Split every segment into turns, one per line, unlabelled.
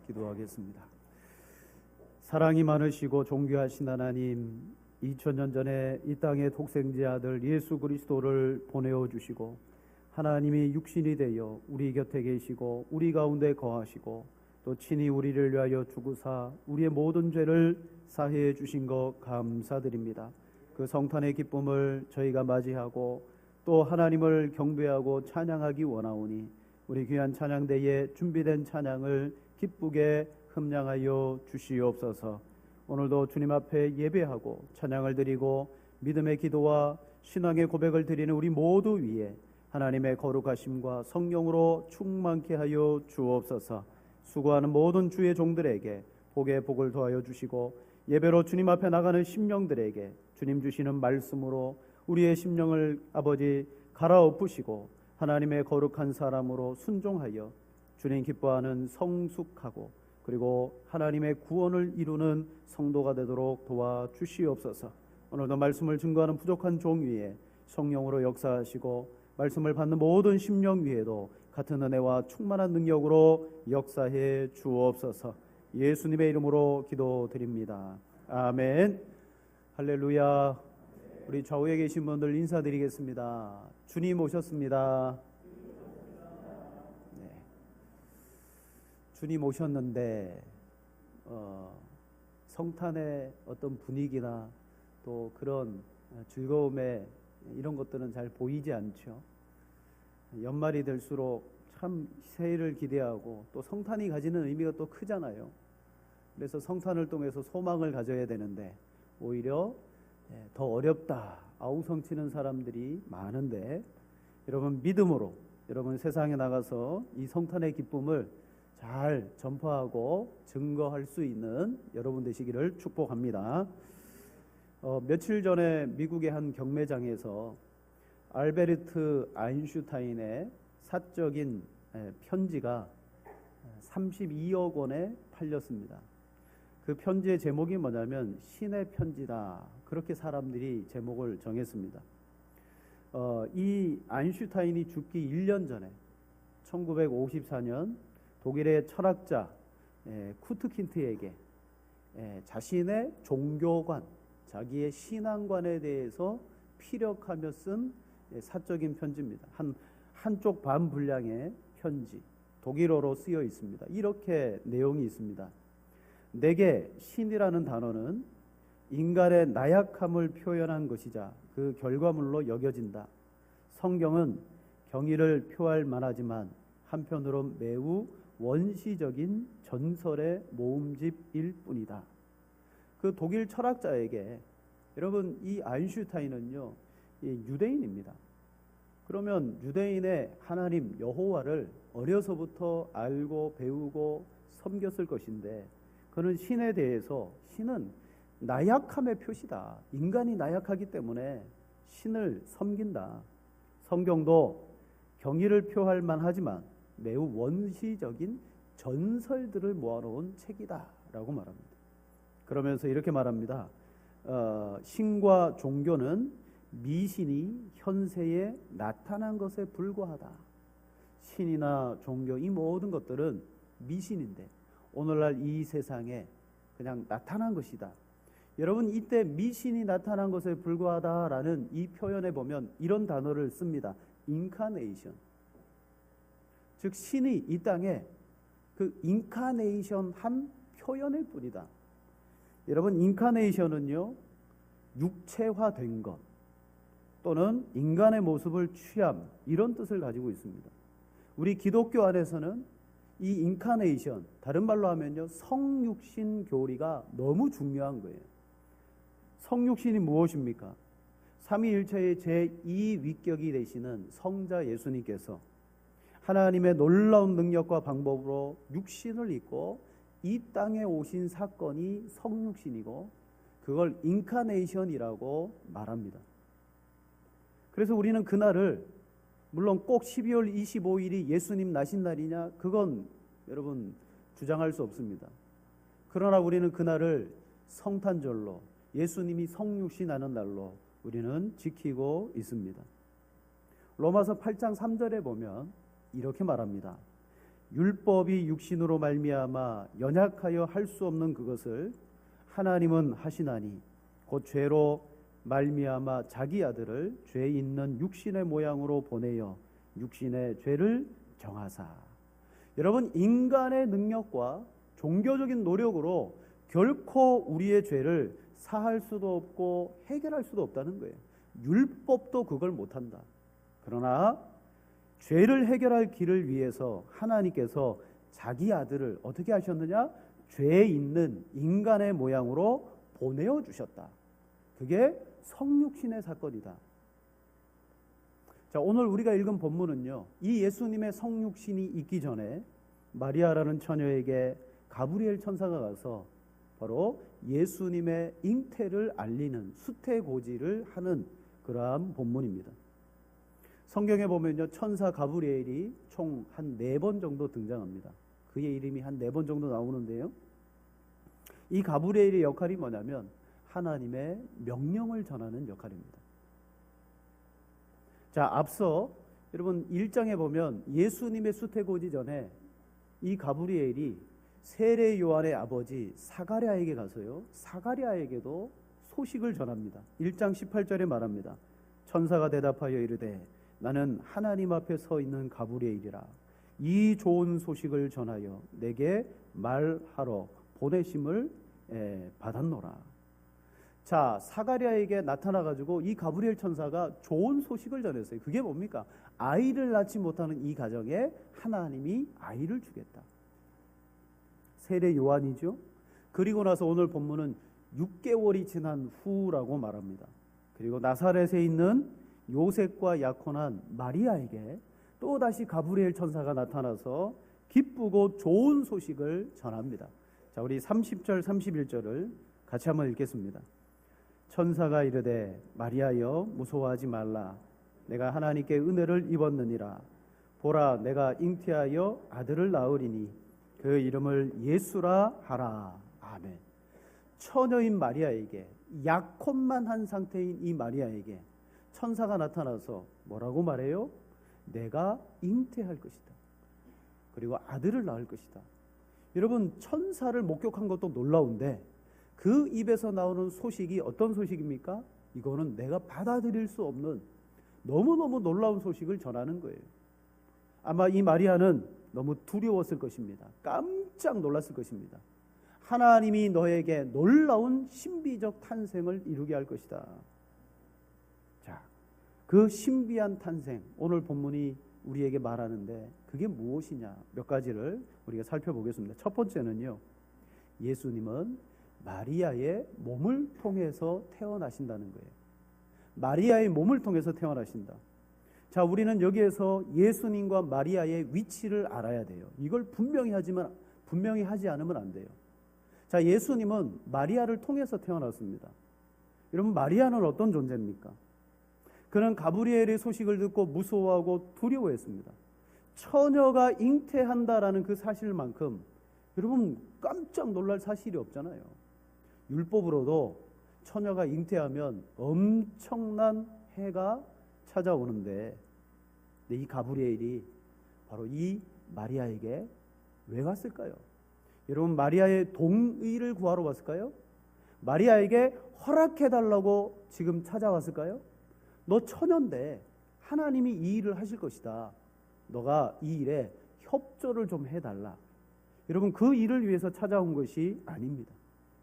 기도하겠습니다. 사랑이 많으시고 존귀하신 하나님, 2000년 전에 이 땅에 독생자 아들 예수 그리스도를 보내어 주시고 하나님이 육신이 되어 우리 곁에 계시고 우리 가운데 거하시고 또 친히 우리를 위하여 죽으사 우리의 모든 죄를 사해 주신 것 감사드립니다. 그 성탄의 기쁨을 저희가 맞이하고 또 하나님을 경배하고 찬양하기 원하오니 우리 귀한 찬양대에 준비된 찬양을 기쁘게 흠량하여 주시옵소서. 오늘도 주님 앞에 예배하고 찬양을 드리고 믿음의 기도와 신앙의 고백을 드리는 우리 모두 위에 하나님의 거룩하심과 성령으로 충만케 하여 주옵소서. 수고하는 모든 주의 종들에게 복의 복을 더하여 주시고 예배로 주님 앞에 나가는 심령들에게 주님 주시는 말씀으로 우리의 심령을 아버지 갈아엎으시고 하나님의 거룩한 사람으로 순종하여 주님 기뻐하는 성숙하고 그리고 하나님의 구원을 이루는 성도가 되도록 도와주시옵소서. 오늘도 말씀을 증거하는 부족한 종 위에 성령으로 역사하시고 말씀을 받는 모든 심령 위에도 같은 은혜와 충만한 능력으로 역사해 주옵소서. 예수님의 이름으로 기도드립니다. 아멘. 할렐루야. 우리 좌우에 계신 분들 인사드리겠습니다. 주님 오셨습니다. 네. 주님 오셨는데 성탄의 어떤 분위기나 또 그런 즐거움에 이런 것들은 잘 보이지 않죠. 연말이 될수록 참 새해를 기대하고 또 성탄이 가지는 의미가 또 크잖아요. 그래서 성탄을 통해서 소망을 가져야 되는데 오히려 더 어렵다 아우성치는 사람들이 많은데, 여러분 믿음으로 여러분 세상에 나가서 이 성탄의 기쁨을 잘 전파하고 증거할 수 있는 여러분 되시기를 축복합니다. 며칠 전에 미국의 한 경매장에서 알베르트 아인슈타인의 사적인 편지가 32억 원에 팔렸습니다. 그 편지의 제목이 뭐냐면 신의 편지다, 그렇게 사람들이 제목을 정했습니다. 이 아인슈타인이 죽기 1년 전에 1954년 독일의 철학자 쿠트킨트에게 자신의 종교관, 자기의 신앙관에 대해서 피력하며 쓴 사적인 편지입니다. 한쪽 반 분량의 편지, 독일어로 쓰여 있습니다. 이렇게 내용이 있습니다. 내게 신이라는 단어는 인간의 나약함을 표현한 것이자 그 결과물로 여겨진다. 성경은 경의를 표할 만하지만 한편으론 매우 원시적인 전설의 모음집일 뿐이다. 그 독일 철학자에게, 여러분 이 아인슈타인은요 유대인입니다. 그러면 유대인의 하나님 여호와를 어려서부터 알고 배우고 섬겼을 것인데, 그는 신에 대해서 신은 나약함의 표시다, 인간이 나약하기 때문에 신을 섬긴다, 성경도 경의를 표할 만하지만 매우 원시적인 전설들을 모아놓은 책이다 라고 말합니다. 그러면서 이렇게 말합니다. 신과 종교는 미신이 현세에 나타난 것에 불과하다. 신이나 종교 이 모든 것들은 미신인데 오늘날 이 세상에 그냥 나타난 것이다. 여러분 이때 미신이 나타난 것에 불과하다라는 이 표현에 보면 이런 단어를 씁니다. 인카네이션. 즉 신이 이 땅에 그 인카네이션 한 표현일 뿐이다. 여러분 인카네이션은요 육체화된 것 또는 인간의 모습을 취함, 이런 뜻을 가지고 있습니다. 우리 기독교 안에서는 이 인카네이션, 다른 말로 하면요 성육신 교리가 너무 중요한 거예요. 성육신이 무엇입니까? 삼위일체의 제2위격이 되시는 성자 예수님께서 하나님의 놀라운 능력과 방법으로 육신을 입고 이 땅에 오신 사건이 성육신이고 그걸 인카네이션이라고 말합니다. 그래서 우리는 그날을, 물론 꼭 12월 25일이 예수님 나신 날이냐, 그건 여러분 주장할 수 없습니다. 그러나 우리는 그날을 성탄절로, 예수님이 성육신하는 날로 우리는 지키고 있습니다. 로마서 8장 3절에 보면 이렇게 말합니다. 율법이 육신으로 말미암아 연약하여 할 수 없는 그것을 하나님은 하시나니 곧 죄로 말미암아 자기 아들을 죄 있는 육신의 모양으로 보내어 육신의 죄를 정하사. 여러분, 인간의 능력과 종교적인 노력으로 결코 우리의 죄를 사할 수도 없고 해결할 수도 없다는 거예요. 율법도 그걸 못한다. 그러나 죄를 해결할 길을 위해서 하나님께서 자기 아들을 어떻게 하셨느냐? 죄 있는 인간의 모양으로 보내어 주셨다. 그게 성육신의 사건이다. 자, 오늘 우리가 읽은 본문은요, 이 예수님의 성육신이 있기 전에 마리아라는 처녀에게 가브리엘 천사가 가서 바로 예수님의 잉태를 알리는 수태고지를 하는 그러한 본문입니다. 성경에 보면요, 천사 가브리엘이 총 한 4번 정도 등장합니다. 그의 이름이 한 4번 정도 나오는데요, 이 가브리엘의 역할이 뭐냐면 하나님의 명령을 전하는 역할입니다. 자, 앞서 여러분 1장에 보면 예수님의 수태고지 전에 이 가브리엘이 세례 요한의 아버지 사가랴에게 가서요, 사가랴에게도 소식을 전합니다. 1장 18절에 말합니다. 천사가 대답하여 이르되 나는 하나님 앞에 서 있는 가브리엘이라. 이 좋은 소식을 전하여 내게 말하러 보내심을 받았노라. 자, 사가랴에게 나타나가지고 이 가브리엘 천사가 좋은 소식을 전했어요. 그게 뭡니까? 아이를 낳지 못하는 이 가정에 하나님이 아이를 주겠다. 세례 요한이죠. 그리고 나서 오늘 본문은 6개월이 지난 후라고 말합니다. 그리고 나사렛에 있는 요셉과 약혼한 마리아에게 또다시 가브리엘 천사가 나타나서 기쁘고 좋은 소식을 전합니다. 자, 우리 30절 31절을 같이 한번 읽겠습니다. 천사가 이르되 마리아여 무서워하지 말라. 내가 하나님께 은혜를 입었느니라. 보라, 내가 잉태하여 아들을 낳으리니 그 이름을 예수라 하라. 아멘. 처녀인 마리아에게, 약혼만 한 상태인 이 마리아에게 천사가 나타나서 뭐라고 말해요? 내가 잉태할 것이다. 그리고 아들을 낳을 것이다. 여러분, 천사를 목격한 것도 놀라운데 그 입에서 나오는 소식이 어떤 소식입니까? 이거는 내가 받아들일 수 없는 너무너무 놀라운 소식을 전하는 거예요. 아마 이 마리아는 너무 두려웠을 것입니다. 깜짝 놀랐을 것입니다. 하나님이 너에게 놀라운 신비적 탄생을 이루게 할 것이다. 자, 그 신비한 탄생, 오늘 본문이 우리에게 말하는데 그게 무엇이냐? 몇 가지를 우리가 살펴보겠습니다. 첫 번째는요, 예수님은 마리아의 몸을 통해서 태어나신다는 거예요. 마리아의 몸을 통해서 태어나신다. 자, 우리는 여기에서 예수님과 마리아의 위치를 알아야 돼요. 이걸 분명히 하지 않으면 안 돼요. 자, 예수님은 마리아를 통해서 태어났습니다. 여러분, 마리아는 어떤 존재입니까? 그는 가브리엘의 소식을 듣고 무서워하고 두려워했습니다. 처녀가 잉태한다라는 그 사실만큼 여러분 깜짝 놀랄 사실이 없잖아요. 율법으로도 처녀가 잉태하면 엄청난 해가 찾아오는데 이 가브리엘이 바로 이 마리아에게 왜 왔을까요? 여러분, 마리아의 동의를 구하러 왔을까요? 마리아에게 허락해달라고 지금 찾아왔을까요? 너 처녀인데 하나님이 이 일을 하실 것이다. 너가 이 일에 협조를 좀 해달라. 여러분, 그 일을 위해서 찾아온 것이 아닙니다.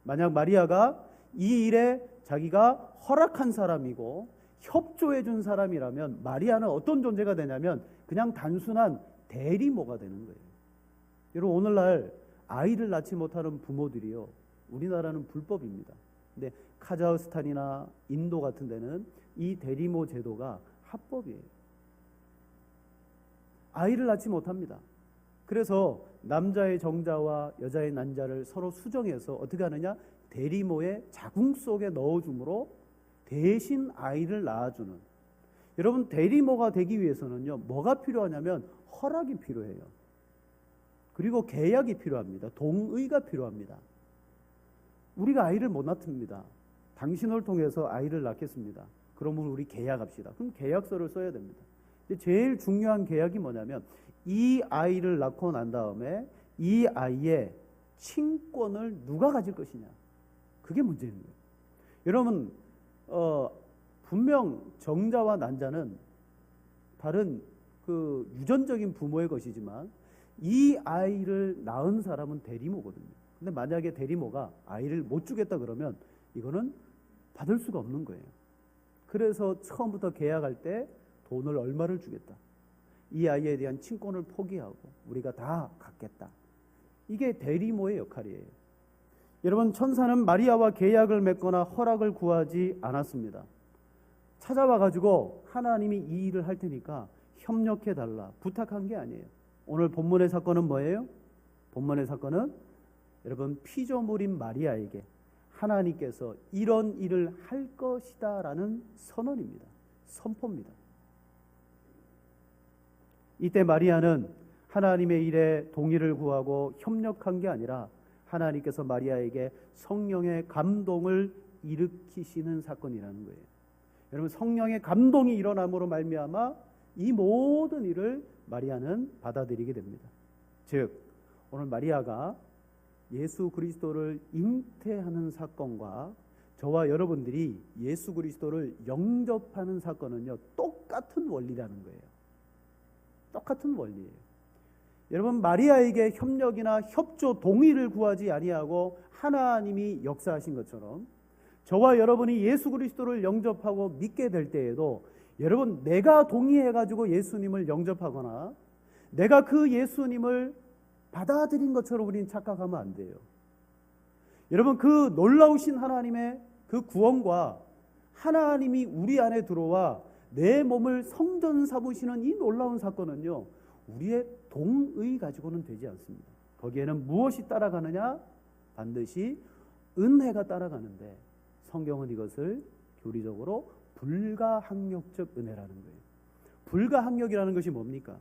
만약 마리아가 이 일에 자기가 허락한 사람이고 협조해 준 사람이라면 마리아는 어떤 존재가 되냐면 그냥 단순한 대리모가 되는 거예요. 여러분, 오늘날 아이를 낳지 못하는 부모들이요, 우리나라는 불법입니다. 근데 카자흐스탄이나 인도 같은 데는 이 대리모 제도가 합법이에요. 아이를 낳지 못합니다. 그래서 남자의 정자와 여자의 난자를 서로 수정해서 어떻게 하느냐? 대리모의 자궁 속에 넣어줌으로 대신 아이를 낳아주는. 여러분, 대리모가 되기 위해서는요, 뭐가 필요하냐면 허락이 필요해요. 그리고 계약이 필요합니다. 동의가 필요합니다. 우리가 아이를 못 낳습니다. 당신을 통해서 아이를 낳겠습니다. 그러면 우리 계약합시다. 그럼 계약서를 써야 됩니다. 제일 중요한 계약이 뭐냐면 이 아이를 낳고 난 다음에 이 아이의 친권을 누가 가질 것이냐, 그게 문제인 거예요. 여러분, 분명 정자와 난자는 다른 그 유전적인 부모의 것이지만 이 아이를 낳은 사람은 대리모거든요. 근데 만약에 대리모가 아이를 못 주겠다 그러면 이거는 받을 수가 없는 거예요. 그래서 처음부터 계약할 때 돈을 얼마를 주겠다, 이 아이에 대한 친권을 포기하고 우리가 다 갖겠다, 이게 대리모의 역할이에요. 여러분, 천사는 마리아와 계약을 맺거나 허락을 구하지 않았습니다. 찾아와 가지고 하나님이 이 일을 할 테니까 협력해 달라 부탁한 게 아니에요. 오늘 본문의 사건은 뭐예요? 본문의 사건은 여러분, 피조물인 마리아에게 하나님께서 이런 일을 할 것이다 라는 선언입니다. 선포입니다. 이때 마리아는 하나님의 일에 동의를 구하고 협력한 게 아니라 하나님께서 마리아에게 성령의 감동을 일으키시는 사건이라는 거예요. 여러분, 성령의 감동이 일어남으로 말미암아 이 모든 일을 마리아는 받아들이게 됩니다. 즉, 오늘 마리아가 예수 그리스도를 잉태하는 사건과 저와 여러분들이 예수 그리스도를 영접하는 사건은요, 똑같은 원리라는 거예요. 똑같은 원리예요. 여러분, 마리아에게 협력이나 협조, 동의를 구하지 아니하고 하나님이 역사하신 것처럼 저와 여러분이 예수 그리스도를 영접하고 믿게 될 때에도 여러분, 내가 동의해가지고 예수님을 영접하거나 내가 그 예수님을 받아들인 것처럼 우리는 착각하면 안 돼요. 여러분, 그 놀라우신 하나님의 그 구원과 하나님이 우리 안에 들어와 내 몸을 성전 삼으시는 이 놀라운 사건은요, 우리의 동의 가지고는 되지 않습니다. 거기에는 무엇이 따라가느냐? 반드시 은혜가 따라가는데 성경은 이것을 교리적으로 불가항력적 은혜라는 거예요. 불가항력이라는 것이 뭡니까?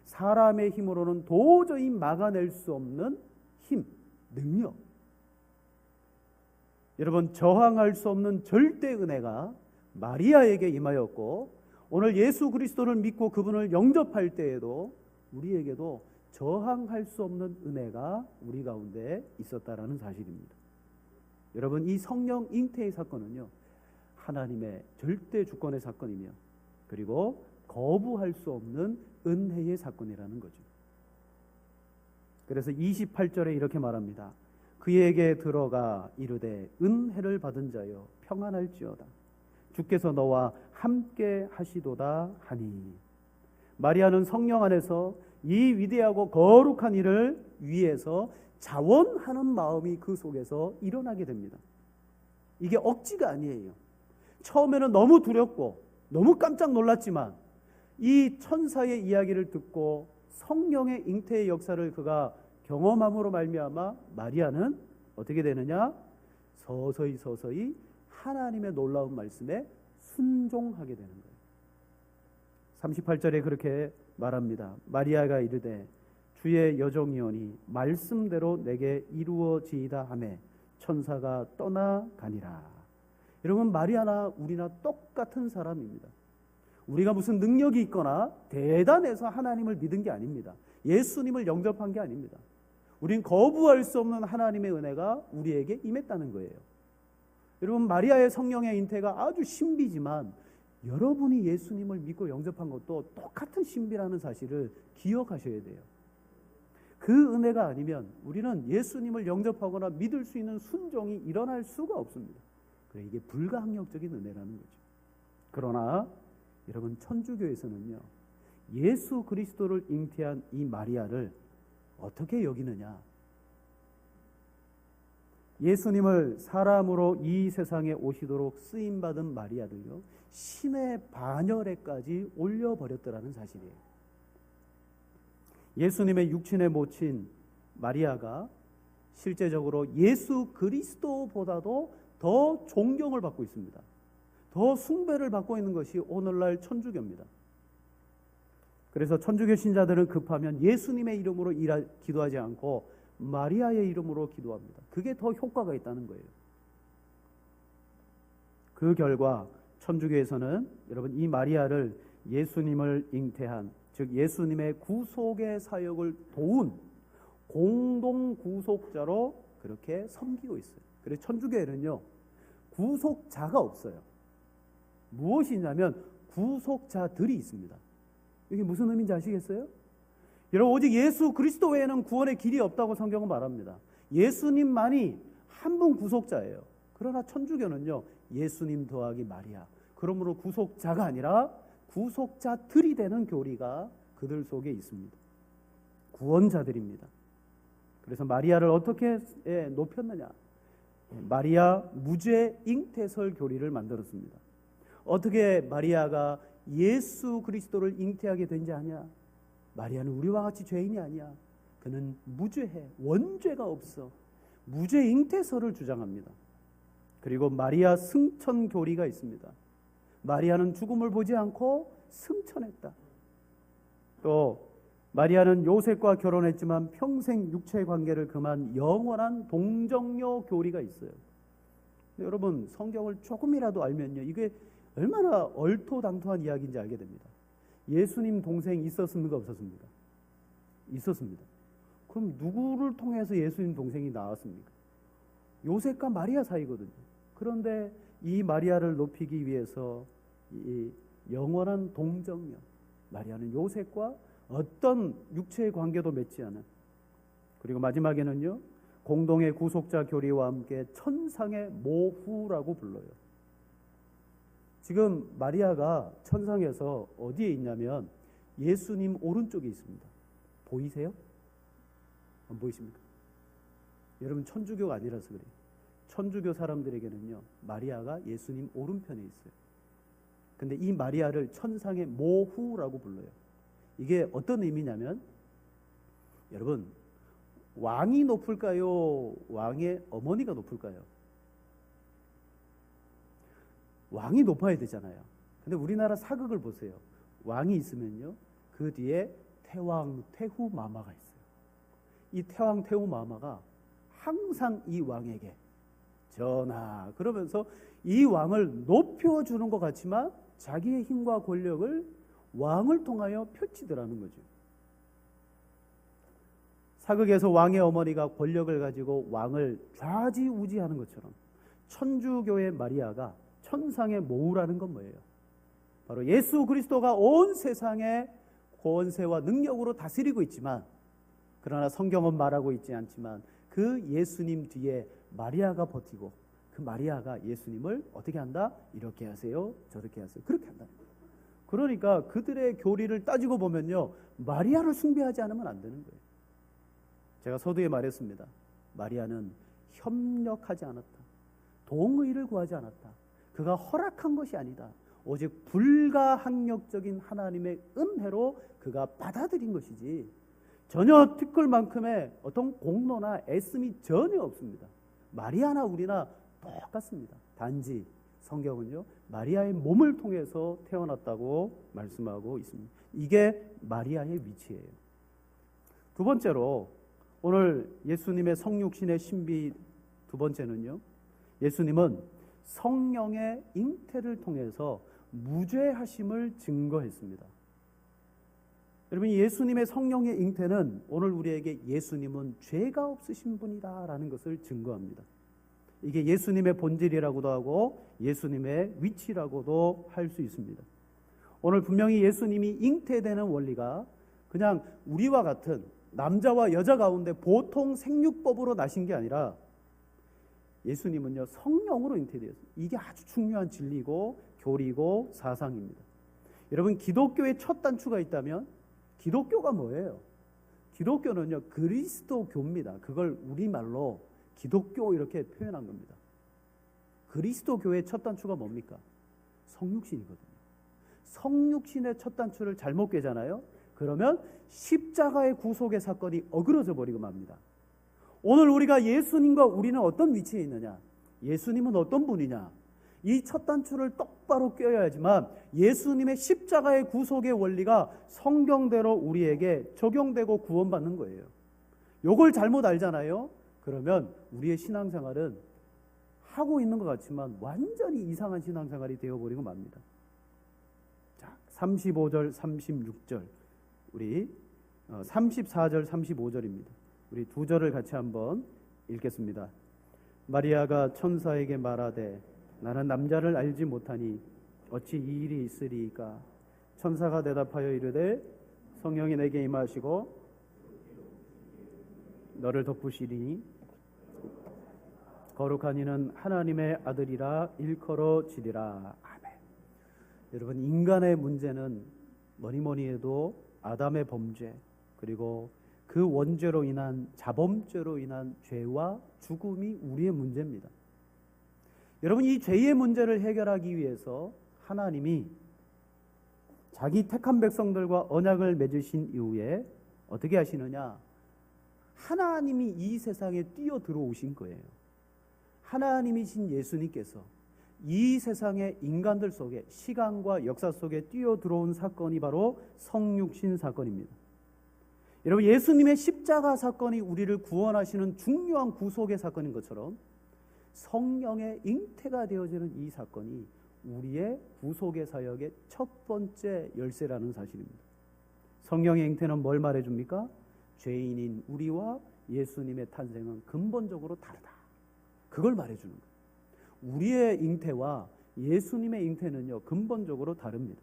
사람의 힘으로는 도저히 막아낼 수 없는 힘, 능력. 여러분, 저항할 수 없는 절대 은혜가 마리아에게 임하였고, 오늘 예수 그리스도를 믿고 그분을 영접할 때에도 우리에게도 저항할 수 없는 은혜가 우리 가운데 있었다라는 사실입니다. 여러분, 이 성령 잉태의 사건은요, 하나님의 절대 주권의 사건이며, 그리고 거부할 수 없는 은혜의 사건이라는 거죠. 그래서 28절에 이렇게 말합니다. 그에게 들어가 이르되 은혜를 받은 자여 평안할지어다. 주께서 너와 함께 하시도다 하니. 마리아는 성령 안에서 이 위대하고 거룩한 일을 위해서 자원하는 마음이 그 속에서 일어나게 됩니다. 이게 억지가 아니에요. 처음에는 너무 두렵고 너무 깜짝 놀랐지만 이 천사의 이야기를 듣고 성령의 잉태의 역사를 그가 경험함으로 말미암아 마리아는 어떻게 되느냐? 서서히 하나님의 놀라운 말씀에 순종하게 되는 거예요. 38절에 그렇게 말합니다. 마리아가 이르되 주의 여종이오니 말씀대로 내게 이루어지이다 하매 천사가 떠나가니라. 여러분, 마리아나 우리나 똑같은 사람입니다. 우리가 무슨 능력이 있거나 대단해서 하나님을 믿은 게 아닙니다. 예수님을 영접한 게 아닙니다. 우린 거부할 수 없는 하나님의 은혜가 우리에게 임했다는 거예요. 여러분, 마리아의 성령의 잉태가 아주 신비지만 여러분이 예수님을 믿고 영접한 것도 똑같은 신비라는 사실을 기억하셔야 돼요. 그 은혜가 아니면 우리는 예수님을 영접하거나 믿을 수 있는 순종이 일어날 수가 없습니다. 그래, 이게 불가항력적인 은혜라는 거죠. 그러나 여러분, 천주교에서는요, 예수 그리스도를 잉태한 이 마리아를 어떻게 여기느냐? 예수님을 사람으로 이 세상에 오시도록 쓰임받은 마리아들요, 신의 반열에까지 올려버렸더라는 사실이에요. 예수님의 육신의 모친 마리아가 실제적으로 예수 그리스도보다도 더 존경을 받고 있습니다. 더 숭배를 받고 있는 것이 오늘날 천주교입니다. 그래서 천주교 신자들은 급하면 예수님의 이름으로 기도하지 않고 마리아의 이름으로 기도합니다. 그게 더 효과가 있다는 거예요. 그 결과 천주교에서는 여러분, 이 마리아를 예수님을 잉태한, 즉 예수님의 구속의 사역을 도운 공동 구속자로 그렇게 섬기고 있어요. 그래서 천주교에는요, 구속자가 없어요. 무엇이냐면 구속자들이 있습니다. 이게 무슨 의미인지 아시겠어요? 여러분, 오직 예수 그리스도 외에는 구원의 길이 없다고 성경은 말합니다. 예수님만이 한 분 구속자예요. 그러나 천주교는요, 예수님 더하기 마리아, 그러므로 구속자가 아니라 구속자들이 되는 교리가 그들 속에 있습니다. 구원자들입니다. 그래서 마리아를 어떻게 높였느냐? 마리아 무죄 잉태설 교리를 만들었습니다. 어떻게 마리아가 예수 그리스도를 잉태하게 된지 아냐? 마리아는 우리와 같이 죄인이 아니야. 그는 무죄해. 원죄가 없어. 무죄 잉태설을 주장합니다. 그리고 마리아 승천 교리가 있습니다. 마리아는 죽음을 보지 않고 승천했다. 또 마리아는 요셉과 결혼했지만 평생 육체 관계를 금한 영원한 동정녀 교리가 있어요. 여러분, 성경을 조금이라도 알면요, 이게 얼마나 얼토당토한 이야기인지 알게 됩니다. 예수님 동생 있었습니까? 없었습니까? 있었습니다. 그럼 누구를 통해서 예수님 동생이 나왔습니까? 요셉과 마리아 사이거든요. 그런데 이 마리아를 높이기 위해서 이 영원한 동정녀, 마리아는 요셉과 어떤 육체의 관계도 맺지 않은, 그리고 마지막에는요, 공동의 구속자 교리와 함께 천상의 모후라고 불러요. 지금 마리아가 천상에서 어디에 있냐면 예수님 오른쪽에 있습니다. 보이세요? 안 보이십니까? 여러분, 천주교가 아니라서 그래요. 천주교 사람들에게는요, 마리아가 예수님 오른편에 있어요. 근데 이 마리아를 천상의 모후라고 불러요. 이게 어떤 의미냐면, 여러분, 왕이 높을까요? 왕의 어머니가 높을까요? 왕이 높아야 되잖아요. 근데 우리나라 사극을 보세요. 왕이 있으면요, 그 뒤에 태왕, 태후 마마가 있어요. 이 태왕, 태후 마마가 항상 이 왕에게 전하 그러면서 이 왕을 높여주는 것 같지만 자기의 힘과 권력을 왕을 통하여 펼치더라는 거죠. 사극에서 왕의 어머니가 권력을 가지고 왕을 좌지우지하는 것처럼 천주교의 마리아가 천상의 모후라는 건 뭐예요? 바로 예수 그리스도가 온 세상의 권세와 능력으로 다스리고 있지만, 그러나 성경은 말하고 있지 않지만 그 예수님 뒤에 마리아가 버티고, 그 마리아가 예수님을 어떻게 한다? 이렇게 하세요, 저렇게 하세요, 그렇게 한다. 그러니까 그들의 교리를 따지고 보면요, 마리아를 숭배하지 않으면 안 되는 거예요. 제가 서두에 말했습니다. 마리아는 협력하지 않았다. 동의를 구하지 않았다. 그가 허락한 것이 아니다. 오직 불가항력적인 하나님의 은혜로 그가 받아들인 것이지, 전혀 티끌만큼의 어떤 공로나 애씀이 전혀 없습니다. 마리아나 우리나 똑같습니다. 단지 성경은요, 마리아의 몸을 통해서 태어났다고 말씀하고 있습니다. 이게 마리아의 위치예요. 두 번째로, 오늘 예수님의 성육신의 신비 두 번째는요, 예수님은 성령의 잉태를 통해서 무죄하심을 증거했습니다. 여러분, 예수님의 성령의 잉태는 오늘 우리에게 예수님은 죄가 없으신 분이다라는 것을 증거합니다. 이게 예수님의 본질이라고도 하고 예수님의 위치라고도 할 수 있습니다. 오늘 분명히 예수님이 잉태되는 원리가 그냥 우리와 같은 남자와 여자 가운데 보통 생육법으로 나신 게 아니라 예수님은요, 성령으로 잉태되었어요. 이게 아주 중요한 진리고 교리고 사상입니다. 여러분, 기독교의 첫 단추가 있다면 기독교가 뭐예요? 기독교는요, 그리스도교입니다. 그걸 우리말로 기독교 이렇게 표현한 겁니다. 그리스도교의 첫 단추가 뭡니까? 성육신이거든요. 성육신의 첫 단추를 잘못 꿰잖아요. 그러면 십자가의 구속의 사건이 어그러져 버리고 맙니다. 오늘 우리가 예수님과 우리는 어떤 위치에 있느냐? 예수님은 어떤 분이냐? 이 첫 단추를 똑바로 꿰어야지만 예수님의 십자가의 구속의 원리가 성경대로 우리에게 적용되고 구원받는 거예요. 요걸 잘못 알잖아요. 그러면 우리의 신앙생활은 하고 있는 것 같지만 완전히 이상한 신앙생활이 되어버리고 맙니다. 자, 35절, 36절 우리 34절 35절입니다. 우리 두 절을 같이 한번 읽겠습니다. 마리아가 천사에게 말하되 나는 남자를 알지 못하니 어찌 이 일이 있으리이까. 천사가 대답하여 이르되 성령이 내게 임하시고 너를 덮으시리니 거룩한 이는 하나님의 아들이라 일컬어지리라. 아멘. 여러분, 인간의 문제는 뭐니 해도 아담의 범죄, 그리고 그 원죄로 인한 자범죄로 인한 죄와 죽음이 우리의 문제입니다. 여러분, 이 죄의 문제를 해결하기 위해서 하나님이 자기 택한 백성들과 언약을 맺으신 이후에 어떻게 하시느냐? 하나님이 이 세상에 뛰어 들어오신 거예요. 하나님이신 예수님께서 이 세상의 인간들 속에, 시간과 역사 속에 뛰어 들어온 사건이 바로 성육신 사건입니다. 여러분, 예수님의 십자가 사건이 우리를 구원하시는 중요한 구속의 사건인 것처럼 성령의 잉태가 되어지는 이 사건이 우리의 구속의 사역의 첫 번째 열쇠라는 사실입니다. 성령의 잉태는 뭘 말해줍니까? 죄인인 우리와 예수님의 탄생은 근본적으로 다르다. 그걸 말해주는 거예요. 우리의 잉태와 예수님의 잉태는요, 근본적으로 다릅니다.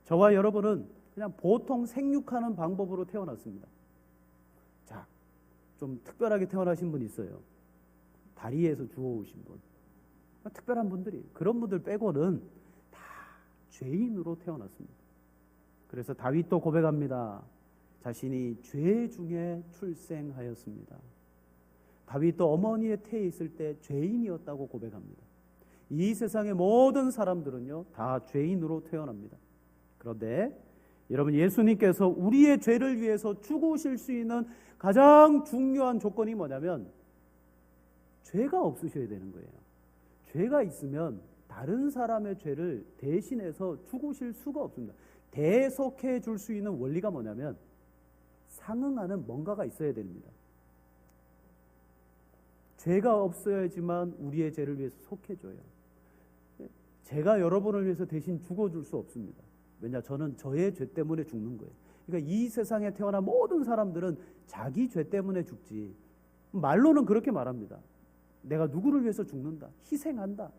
저와 여러분은 그냥 보통 생육하는 방법으로 태어났습니다. 자, 좀 특별하게 태어나신 분 있어요. 다리에서 주워오신 분. 특별한 분들이, 그런 분들 빼고는 다 죄인으로 태어났습니다. 그래서 다윗도 고백합니다. 자신이 죄 중에 출생하였습니다. 다윗도 어머니의 태에 있을 때 죄인이었다고 고백합니다. 이 세상의 모든 사람들은요, 다 죄인으로 태어납니다. 그런데 여러분, 예수님께서 우리의 죄를 위해서 죽으실 수 있는 가장 중요한 조건이 뭐냐면 죄가 없으셔야 되는 거예요. 죄가 있으면 다른 사람의 죄를 대신해서 죽으실 수가 없습니다. 대속해 줄 수 있는 원리가 뭐냐면 상응하는 뭔가가 있어야 됩니다. 죄가 없어야지만 우리의 죄를 위해서 속해줘요. 제가 여러분을 위해서 대신 죽어줄 수 없습니다. 왜냐? 저는 저의 죄 때문에 죽는 거예요. 그러니까 이 세상에 태어난 모든 사람들은 자기 죄 때문에 죽지, 말로는 그렇게 말합니다. 내가 누구를 위해서 죽는다, 희생한다.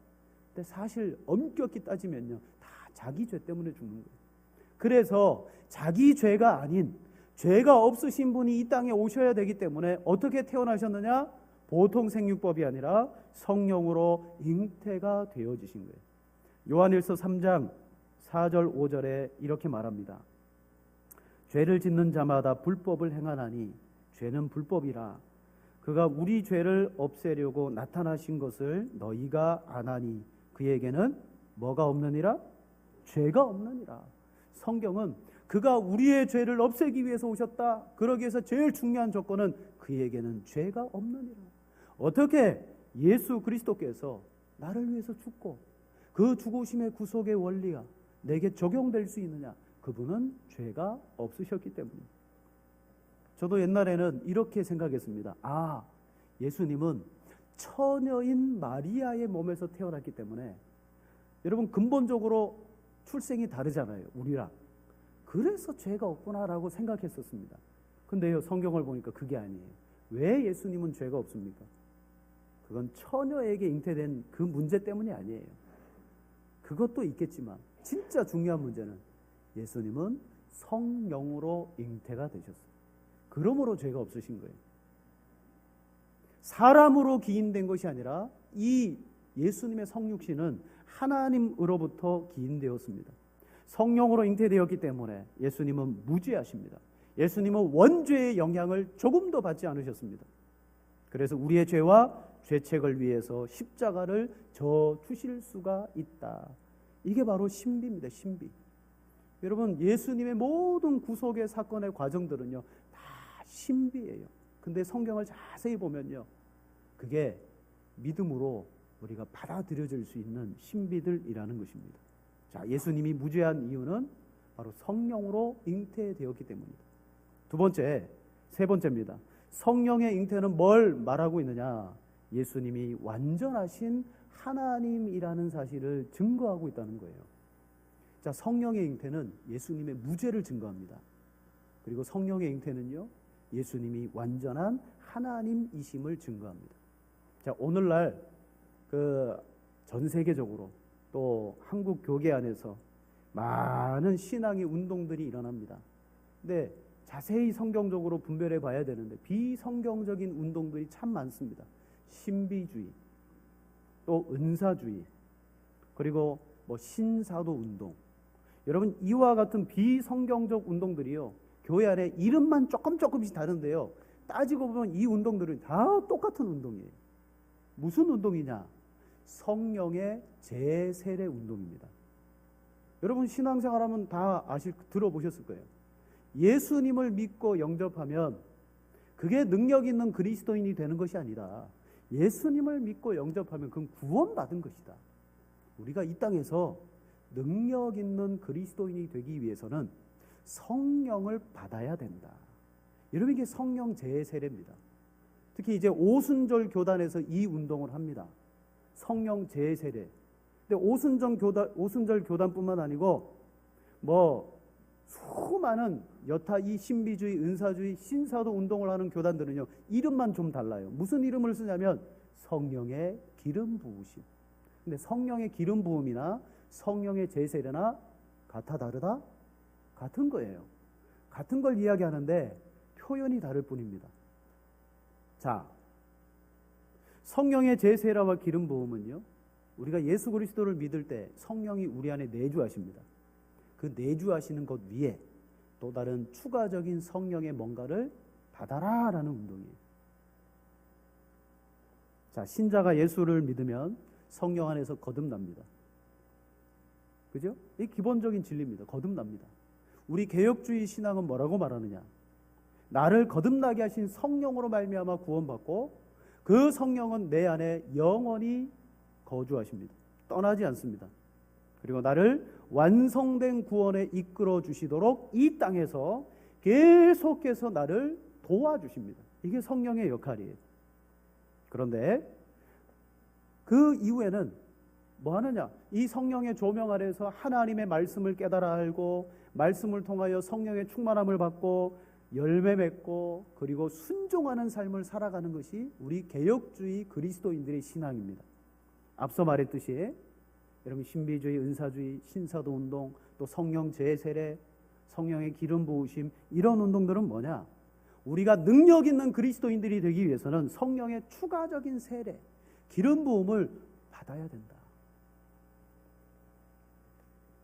근데 사실 엄격히 따지면요, 다 자기 죄 때문에 죽는 거예요. 그래서 자기 죄가 아닌 죄가 없으신 분이 이 땅에 오셔야 되기 때문에 어떻게 태어나셨느냐? 보통 생육법이 아니라 성령으로 잉태가 되어지신 거예요. 요한일서 3장 4절 5절에 이렇게 말합니다. 죄를 짓는 자마다 불법을 행하나니 죄는 불법이라. 그가 우리 죄를 없애려고 나타나신 것을 너희가 아나니 그에게는 뭐가 없느니라? 죄가 없느니라. 성경은 그가 우리의 죄를 없애기 위해서 오셨다. 그러기 위해서 제일 중요한 조건은 그에게는 죄가 없느니라. 어떻게 예수 그리스도께서 나를 위해서 죽고 그 죽으심의 구속의 원리가 내게 적용될 수 있느냐? 그분은 죄가 없으셨기 때문입니다. 저도 옛날에는 이렇게 생각했습니다. 아, 예수님은 처녀인 마리아의 몸에서 태어났기 때문에, 여러분, 근본적으로 출생이 다르잖아요, 우리랑. 그래서 죄가 없구나라고 생각했었습니다. 근데요, 성경을 보니까 그게 아니에요. 왜 예수님은 죄가 없습니까? 그건 처녀에게 잉태된 그 문제 때문이 아니에요. 그것도 있겠지만 진짜 중요한 문제는 예수님은 성령으로 잉태가 되셨어요. 그러므로 죄가 없으신 거예요. 사람으로 기인된 것이 아니라 이 예수님의 성육신은 하나님으로부터 기인되었습니다. 성령으로 잉태되었기 때문에 예수님은 무죄하십니다. 예수님은 원죄의 영향을 조금도 받지 않으셨습니다. 그래서 우리의 죄와 죄책을 위해서 십자가를 져 주실 수가 있다. 이게 바로 신비입니다. 신비. 여러분, 예수님의 모든 구속의 사건의 과정들은요, 다 신비예요. 근데 성경을 자세히 보면요, 그게 믿음으로 우리가 받아들여질 수 있는 신비들이라는 것입니다. 자, 예수님이 무죄한 이유는 바로 성령으로 잉태되었기 때문입니다. 두 번째, 세 번째입니다. 성령의 잉태는 뭘 말하고 있느냐? 예수님이 완전하신 하나님이라는 사실을 증거하고 있다는 거예요. 자, 성령의 잉태는 예수님의 무죄를 증거합니다. 그리고 성령의 잉태는요, 예수님이 완전한 하나님이심을 증거합니다. 자, 오늘날 전 세계적으로 또 한국 교계 안에서 많은 신앙의 운동들이 일어납니다. 근데 자세히 성경적으로 분별해 봐야 되는데 비성경적인 운동들이 참 많습니다. 신비주의, 또 은사주의, 그리고 신사도 운동. 여러분, 이와 같은 비성경적 운동들이요, 교회 안에 이름만 조금씩 다른데요, 따지고 보면 이 운동들은 다 똑같은 운동이에요. 무슨 운동이냐? 성령의 재세례 운동입니다. 여러분, 신앙생활하면 다 들어보셨을 거예요. 예수님을 믿고 영접하면 그게 능력 있는 그리스도인이 되는 것이 아니라 예수님을 믿고 영접하면 그건 구원받은 것이다. 우리가 이 땅에서 능력 있는 그리스도인이 되기 위해서는 성령을 받아야 된다. 여러분, 이게 성령 재세례입니다. 특히 이제 오순절 교단에서 이 운동을 합니다. 성령 재세례. 근데 오순절 교단뿐만 아니고 수많은 여타 이 신비주의, 은사주의, 신사도 운동을 하는 교단들은요, 이름만 좀 달라요. 무슨 이름을 쓰냐면 성령의 기름 부으심. 근데 성령의 기름 부음이나 성령의 재세례나 같아 다르다? 같은 거예요. 같은 걸 이야기하는데 표현이 다를 뿐입니다. 자, 성령의 재세례와 기름 부음은요, 우리가 예수 그리스도를 믿을 때 성령이 우리 안에 내주하십니다. 그 내주하시는 것 위에 또 다른 추가적인 성령의 뭔가를 받아라라는 운동이에요. 자, 신자가 예수를 믿으면 성령 안에서 거듭납니다. 그죠? 이 기본적인 진리입니다. 거듭납니다. 우리 개혁주의 신앙은 뭐라고 말하느냐? 나를 거듭나게 하신 성령으로 말미암아 구원받고 그 성령은 내 안에 영원히 거주하십니다. 떠나지 않습니다. 그리고 나를 완성된 구원에 이끌어 주시도록 이 땅에서 계속해서 나를 도와주십니다. 이게 성령의 역할이에요. 그런데 그 이후에는 뭐 하느냐? 이 성령의 조명 아래서 하나님의 말씀을 깨달아 알고 말씀을 통하여 성령의 충만함을 받고 열매 맺고 그리고 순종하는 삶을 살아가는 것이 우리 개혁주의 그리스도인들의 신앙입니다. 앞서 말했듯이 여러분, 신비주의, 은사주의, 신사도 운동, 또 성령 재세례, 성령의 기름 부으심, 이런 운동들은 뭐냐? 우리가 능력 있는 그리스도인들이 되기 위해서는 성령의 추가적인 세례, 기름 부음을 받아야 된다.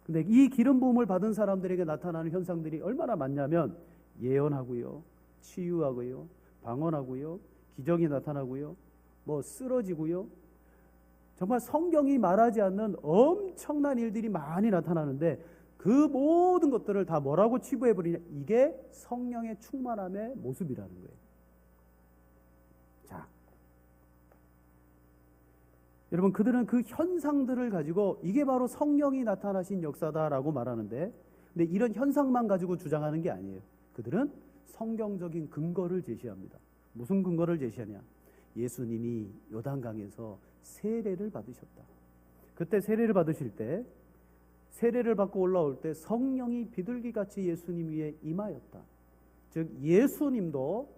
근데 이 기름 부음을 받은 사람들에게 나타나는 현상들이 얼마나 많냐면 예언하고요, 치유하고요, 방언하고요, 기적이 나타나고요, 쓰러지고요, 정말 성경이 말하지 않는 엄청난 일들이 많이 나타나는데 그 모든 것들을 다 뭐라고 치부해버리냐? 이게 성령의 충만함의 모습이라는 거예요. 자, 여러분, 그들은 그 현상들을 가지고 이게 바로 성령이 나타나신 역사다라고 말하는데, 근데 이런 현상만 가지고 주장하는 게 아니에요. 그들은 성경적인 근거를 제시합니다. 무슨 근거를 제시하냐? 예수님이 요단강에서 세례를 받으셨다. 그때 세례를 받으실 때, 세례를 받고 올라올 때 성령이 비둘기같이 예수님 위에 임하였다. 즉 예수님도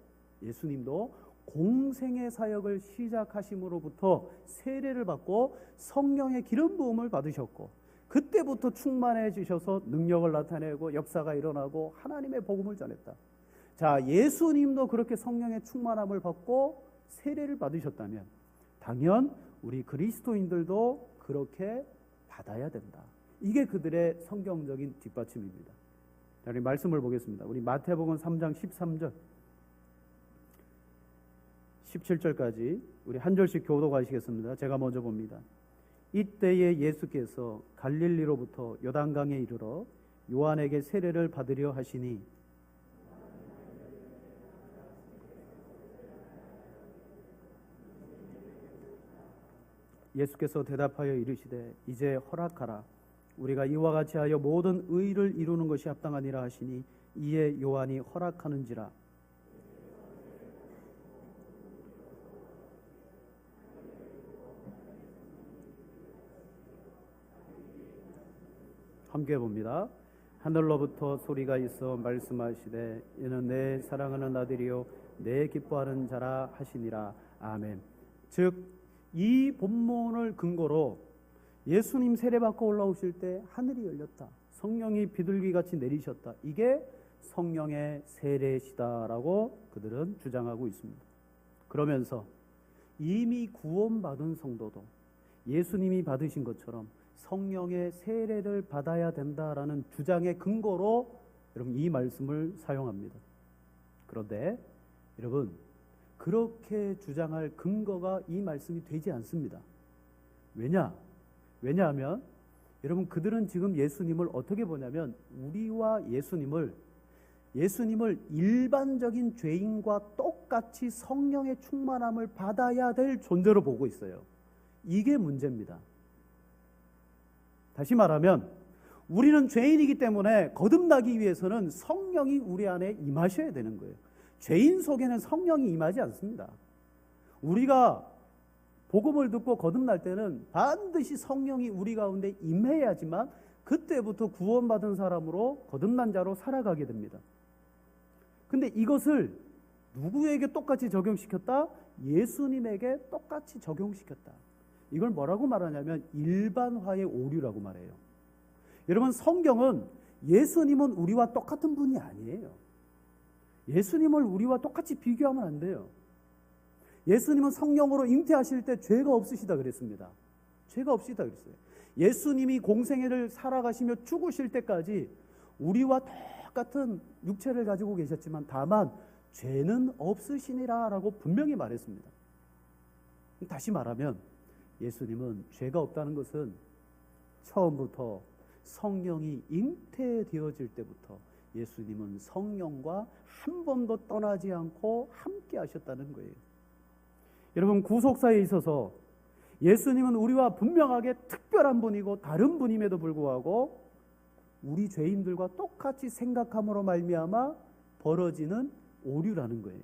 공생의 사역을 시작하심으로부터 세례를 받고 성령의 기름 부음을 받으셨고, 그때부터 충만해지셔서 능력을 나타내고 역사가 일어나고 하나님의 복음을 전했다. 자, 예수님도 그렇게 성령의 충만함을 받고 세례를 받으셨다면 당연 우리 그리스도인들도 그렇게 받아야 된다. 이게 그들의 성경적인 뒷받침입니다. 자, 우리 말씀을 보겠습니다. 우리 마태복음 3장 13절 17절까지 우리 한 절씩 교독하시겠습니다. 제가 먼저 봅니다. 이때에 예수께서 갈릴리로부터 요단강에 이르러 요한에게 세례를 받으려 하시니 예수께서 대답하여 이르시되 이제 허락하라. 우리가 이와 같이 하여 모든 의를 이루는 것이 합당하니라 하시니 이에 요한이 허락하는지라. 함께 봅니다. 하늘로부터 소리가 있어 말씀하시되 이는 내 사랑하는 아들이요 내 기뻐하는 자라 하시니라. 아멘. 즉 이 본문을 근거로 예수님 세례받고 올라오실 때 하늘이 열렸다, 성령이 비둘기같이 내리셨다, 이게 성령의 세례시다라고 그들은 주장하고 있습니다. 그러면서 이미 구원받은 성도도 예수님이 받으신 것처럼 성령의 세례를 받아야 된다라는 주장의 근거로 여러분 이 말씀을 사용합니다. 그런데 여러분, 그렇게 주장할 근거가 이 말씀이 되지 않습니다. 왜냐하면 여러분, 그들은 지금 예수님을 어떻게 보냐면 우리와 예수님을 일반적인 죄인과 똑같이 성령의 충만함을 받아야 될 존재로 보고 있어요. 이게 문제입니다. 다시 말하면 우리는 죄인이기 때문에 거듭나기 위해서는 성령이 우리 안에 임하셔야 되는 거예요. 죄인 속에는 성령이 임하지 않습니다. 우리가 복음을 듣고 거듭날 때는 반드시 성령이 우리 가운데 임해야지만 그때부터 구원받은 사람으로 거듭난 자로 살아가게 됩니다. 근데 이것을 누구에게 똑같이 적용시켰다? 예수님에게 똑같이 적용시켰다. 이걸 뭐라고 말하냐면 일반화의 오류라고 말해요. 여러분, 성경은 예수님은 우리와 똑같은 분이 아니에요. 예수님을 우리와 똑같이 비교하면 안 돼요. 예수님은 성령으로 잉태하실 때 죄가 없으시다 그랬습니다. 죄가 없으시다 그랬어요. 예수님이 공생애를 살아가시며 죽으실 때까지 우리와 똑같은 육체를 가지고 계셨지만 다만 죄는 없으시니라 라고 분명히 말했습니다. 다시 말하면 예수님은 죄가 없다는 것은 처음부터 성령이 잉태되어질 때부터 예수님은 성령과 한 번도 떠나지 않고 함께 하셨다는 거예요. 여러분, 구속사에 있어서 예수님은 우리와 분명하게 특별한 분이고 다른 분임에도 불구하고 우리 죄인들과 똑같이 생각함으로 말미암아 벌어지는 오류라는 거예요.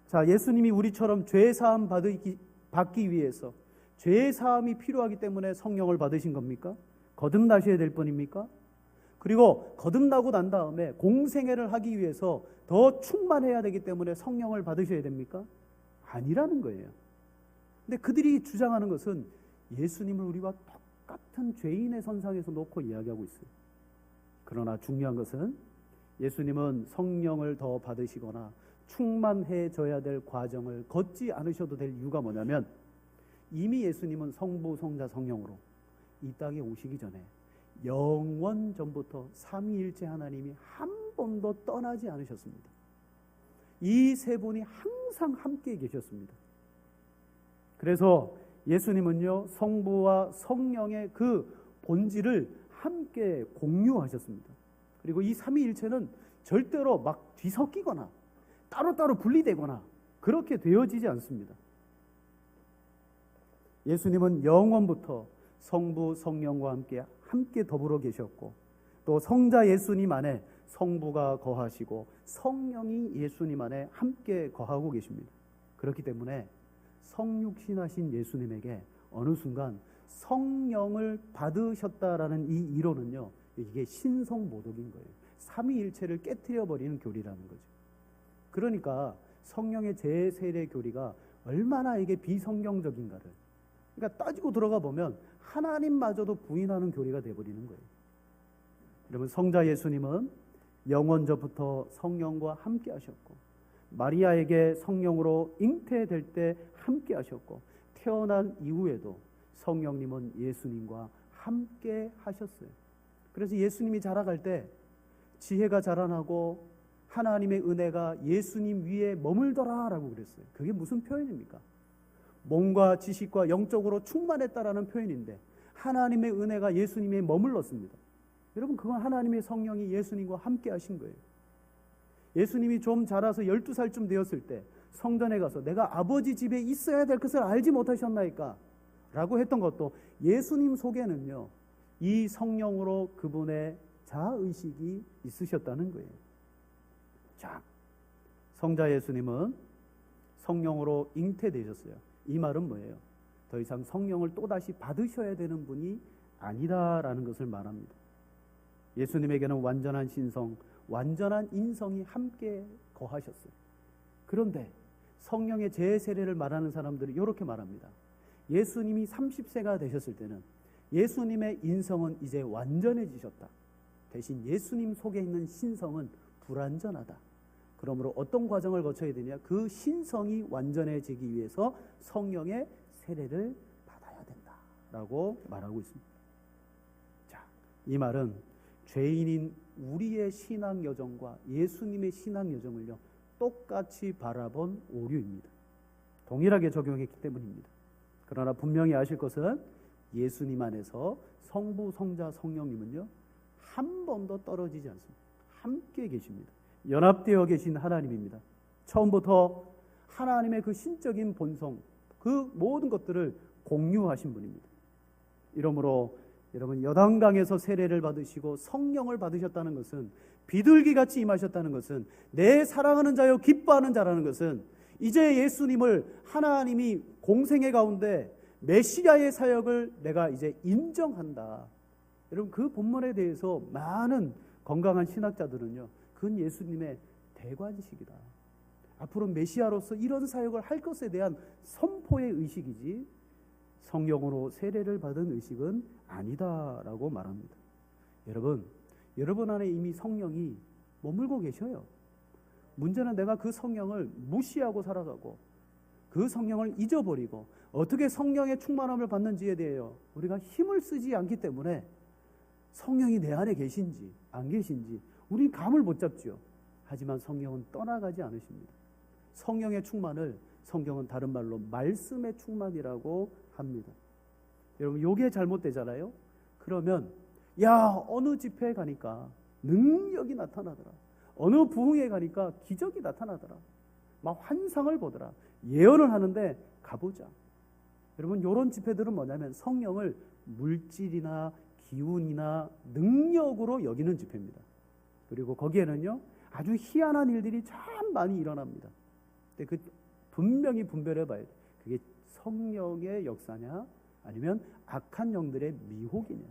자, 예수님이 우리처럼 죄사함 받기 위해서 죄사함이 필요하기 때문에 성령을 받으신 겁니까? 거듭나셔야 될 뿐입니까? 그리고 거듭나고 난 다음에 공생애를 하기 위해서 더 충만해야 되기 때문에 성령을 받으셔야 됩니까? 아니라는 거예요. 근데 그들이 주장하는 것은 예수님을 우리와 똑같은 죄인의 선상에서 놓고 이야기하고 있어요. 그러나 중요한 것은 예수님은 성령을 더 받으시거나 충만해져야 될 과정을 걷지 않으셔도 될 이유가 뭐냐면 이미 예수님은 성부, 성자, 성령으로 이 땅에 오시기 전에 영원 전부터 삼위일체 하나님이 한 번도 떠나지 않으셨습니다. 이 세 분이 항상 함께 계셨습니다. 그래서 예수님은요, 성부와 성령의 그 본질을 함께 공유하셨습니다. 그리고 이 삼위일체는 절대로 막 뒤섞이거나 따로따로 분리되거나 그렇게 되어지지 않습니다. 예수님은 영원부터 성부, 성령과 함께 더불어 계셨고 또 성자 예수님 안에 성부가 거하시고 성령이 예수님 안에 함께 거하고 계십니다. 그렇기 때문에 성육신하신 예수님에게 어느 순간 성령을 받으셨다라는 이 이론은요, 이게 신성모독인 거예요. 삼위일체를 깨트려 버리는 교리라는 거죠. 그러니까 성령의 제세례 교리가 얼마나 이게 비성경적인가를, 그러니까 따지고 들어가 보면 하나님마저도 부인하는 교리가 되어버리는 거예요. 여러분, 성자 예수님은 영원전부터 성령과 함께 하셨고 마리아에게 성령으로 잉태될 때 함께 하셨고 태어난 이후에도 성령님은 예수님과 함께 하셨어요. 그래서 예수님이 자라갈 때 지혜가 자라나고 하나님의 은혜가 예수님 위에 머물더라 라고 그랬어요. 그게 무슨 표현입니까? 몸과 지식과 영적으로 충만했다라는 표현인데 하나님의 은혜가 예수님에 머물렀습니다. 여러분, 그건 하나님의 성령이 예수님과 함께 하신 거예요. 예수님이 좀 자라서 12살쯤 되었을 때 성전에 가서 내가 아버지 집에 있어야 될 것을 알지 못하셨나이까? 라고 했던 것도 예수님 속에는요, 이 성령으로 그분의 자의식이 있으셨다는 거예요. 자, 성자 예수님은 성령으로 잉태되셨어요. 이 말은 뭐예요? 더 이상 성령을 또다시 받으셔야 되는 분이 아니다라는 것을 말합니다. 예수님에게는 완전한 신성, 완전한 인성이 함께 거하셨어요. 그런데 성령의 재세례를 말하는 사람들이 이렇게 말합니다. 예수님이 30세가 되셨을 때는 예수님의 인성은 이제 완전해지셨다. 대신 예수님 속에 있는 신성은 불완전하다. 그러므로 어떤 과정을 거쳐야 되냐? 그 신성이 완전해지기 위해서 성령의 세례를 받아야 된다라고 말하고 있습니다. 자, 이 말은 죄인인 우리의 신앙 여정과 예수님의 신앙 여정을요 똑같이 바라본 오류입니다. 동일하게 적용했기 때문입니다. 그러나 분명히 아실 것은 예수님 안에서 성부, 성자, 성령님은요 한 번도 떨어지지 않습니다. 함께 계십니다. 연합되어 계신 하나님입니다. 처음부터 하나님의 그 신적인 본성, 그 모든 것들을 공유하신 분입니다. 이러므로 여러분 여단강에서 세례를 받으시고 성령을 받으셨다는 것은, 비둘기같이 임하셨다는 것은, 내 사랑하는 자여 기뻐하는 자라는 것은 이제 예수님을 하나님이 공생애 가운데 메시아의 사역을 내가 이제 인정한다. 여러분 그 본문에 대해서 많은 건강한 신학자들은요 그건 예수님의 대관식이다. 앞으로 메시아로서 이런 사역을 할 것에 대한 선포의 의식이지 성령으로 세례를 받은 의식은 아니다라고 말합니다. 여러분 안에 이미 성령이 머물고 계셔요. 문제는 내가 그 성령을 무시하고 살아가고 그 성령을 잊어버리고 어떻게 성령의 충만함을 받는지에 대하여 우리가 힘을 쓰지 않기 때문에 성령이 내 안에 계신지 안 계신지 우리 감을 못 잡죠. 하지만 성령은 떠나가지 않으십니다. 성령의 충만을 성경은 다른 말로 말씀의 충만이라고 합니다. 여러분 요게 잘못되잖아요. 그러면 어느 집회에 가니까 능력이 나타나더라. 어느 부흥에 가니까 기적이 나타나더라. 막 환상을 보더라. 예언을 하는데 가보자. 여러분 이런 집회들은 뭐냐면 성령을 물질이나 기운이나 능력으로 여기는 집회입니다. 그리고 거기에는요 아주 희한한 일들이 참 많이 일어납니다. 근데 그 분명히 분별해 봐야 돼. 그게 성령의 역사냐 아니면 악한 영들의 미혹이냐.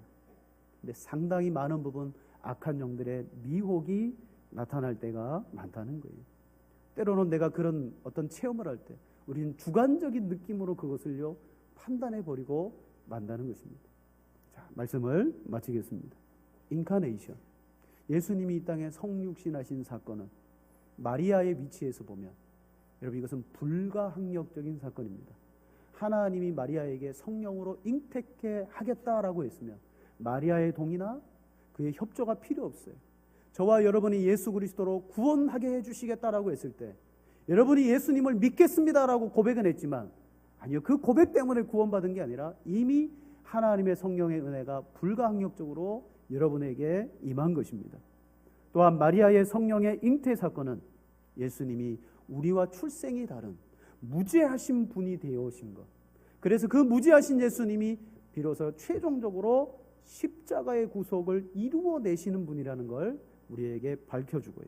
근데 상당히 많은 부분 악한 영들의 미혹이 나타날 때가 많다는 거예요. 때로는 내가 그런 어떤 체험을 할 때 우리는 주관적인 느낌으로 그것을요 판단해 버리고 만다는 것입니다. 자, 말씀을 마치겠습니다. 인카네이션, 예수님이 이 땅에 성육신하신 사건은 마리아의 위치에서 보면 여러분 이것은 불가항력적인 사건입니다. 하나님이 마리아에게 성령으로 잉태케 하겠다라고 했으면 마리아의 동의나 그의 협조가 필요 없어요. 저와 여러분이 예수 그리스도로 구원하게 해주시겠다라고 했을 때 여러분이 예수님을 믿겠습니다라고 고백은 했지만 아니요, 그 고백 때문에 구원받은 게 아니라 이미 하나님의 성령의 은혜가 불가항력적으로 여러분에게 임한 것입니다. 또한 마리아의 성령의 잉태 사건은 예수님이 우리와 출생이 다른 무죄하신 분이 되어 오신 것, 그래서 그 무죄하신 예수님이 비로소 최종적으로 십자가의 구속을 이루어내시는 분이라는 걸 우리에게 밝혀주고요.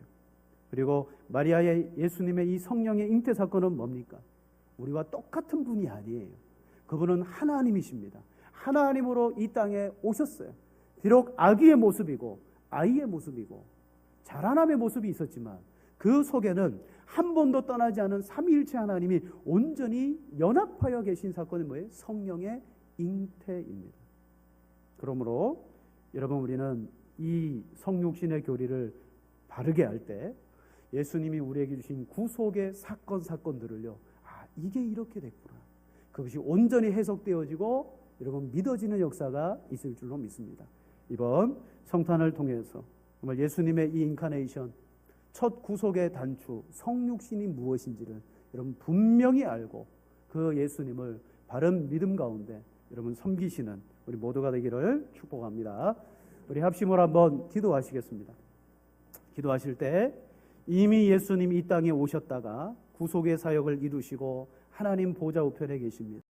그리고 마리아의 예수님의 이 성령의 잉태 사건은 뭡니까? 우리와 똑같은 분이 아니에요. 그분은 하나님이십니다. 하나님으로 이 땅에 오셨어요. 비록 아기의 모습이고 아이의 모습이고 자라남의 모습이 있었지만 그 속에는 한 번도 떠나지 않은 삼위일체 하나님이 온전히 연합하여 계신 사건이 뭐예요? 성령의 잉태입니다. 그러므로 여러분 우리는 이 성육신의 교리를 바르게 할 때 예수님이 우리에게 주신 구속의 사건들을요, 이게 이렇게 됐구나, 그것이 온전히 해석되어지고 여러분 믿어지는 역사가 있을 줄로 믿습니다. 이번 성탄을 통해서 정말 예수님의 이 인카네이션, 첫 구속의 단추 성육신이 무엇인지를 여러분 분명히 알고 그 예수님을 바른 믿음 가운데 여러분 섬기시는 우리 모두가 되기를 축복합니다. 우리 합심으로 한번 기도하시겠습니다. 기도하실 때 이미 예수님이 이 땅에 오셨다가 구속의 사역을 이루시고 하나님 보좌 우편에 계십니다.